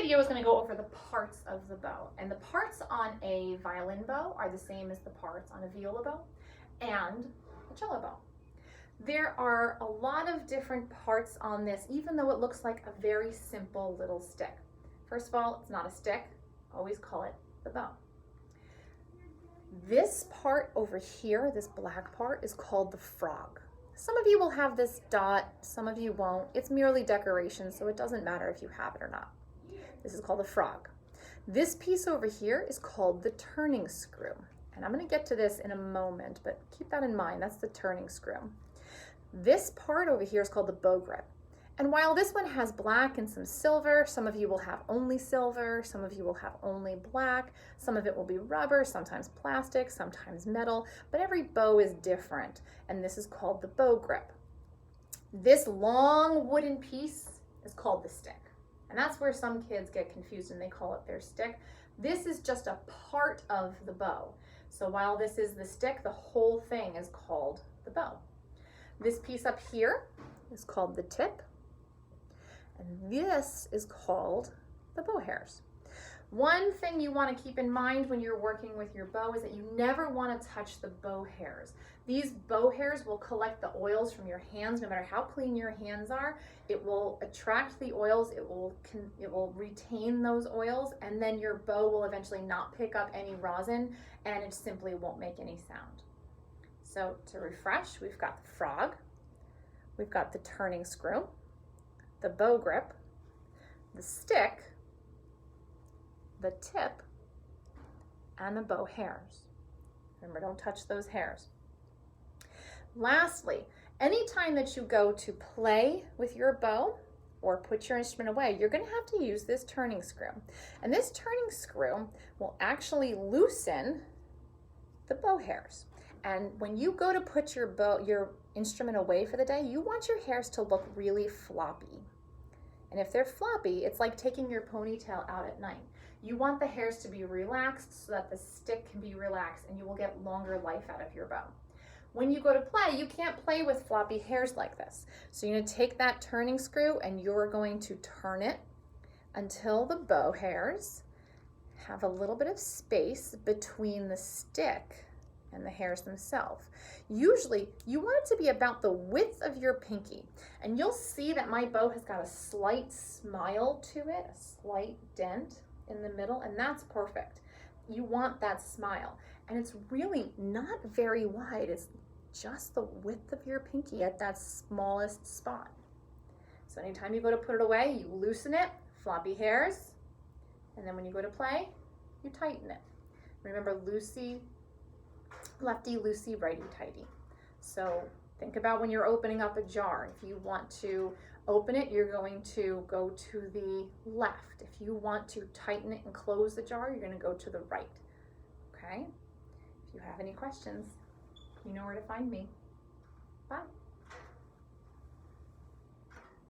video is going to go over the parts of the bow, and the parts on a violin bow are the same as the parts on a viola bow and a cello bow. There are a lot of different parts on this, even though it looks like a very simple little stick. First of all, it's not a stick. Always call it the bow. This part over here, this black part, is called the frog. Some of you will have this dot, some of you won't. It's merely decoration, so it doesn't matter if you have it or not. This is called the frog. This piece over here is called the turning screw. And I'm going to get to this in a moment, but keep that in mind. That's the turning screw. This part over here is called the bow grip. And while this one has black and some silver, some of you will have only silver, some of you will have only black, some of it will be rubber, sometimes plastic, sometimes metal, but every bow is different, and this is called the bow grip. This long wooden piece is called the stick, and that's where some kids get confused and they call it their stick. This is just a part of the bow. So while this is the stick, the whole thing is called the bow. This piece up here is called the tip. And this is called the bow hairs. One thing you want to keep in mind when you're working with your bow is that you never want to touch the bow hairs. These bow hairs will collect the oils from your hands. No matter how clean your hands are, it will attract the oils, it will retain those oils, and then your bow will eventually not pick up any rosin and it simply won't make any sound. So to refresh, we've got the frog, we've got the turning screw, the bow grip, the stick, the tip, and the bow hairs. Remember, don't touch those hairs. Lastly, anytime that you go to play with your bow or put your instrument away, you're going to have to use this turning screw. And this turning screw will actually loosen the bow hairs. And when you go to put your instrument away for the day, you want your hairs to look really floppy. And if they're floppy, it's like taking your ponytail out at night. You want the hairs to be relaxed so that the stick can be relaxed and you will get longer life out of your bow. When you go to play, you can't play with floppy hairs like this. So you're going to take that turning screw and you're going to turn it until the bow hairs have a little bit of space between the stick and the hairs themselves. Usually you want it to be about the width of your pinky, and you'll see that my bow has got a slight smile to it, a slight dent in the middle, and that's perfect. You want that smile, and it's really not very wide. It's just the width of your pinky at that smallest spot. So anytime you go to put it away, you loosen it, floppy hairs, and then when you go to play, you tighten it. Remember, lefty loosey, righty tighty. So think about when you're opening up a jar. If you want to open it, you're going to go to the left. If you want to tighten it and close the jar, you're going to go to the right. Okay? If you have any questions, you know where to find me. Bye.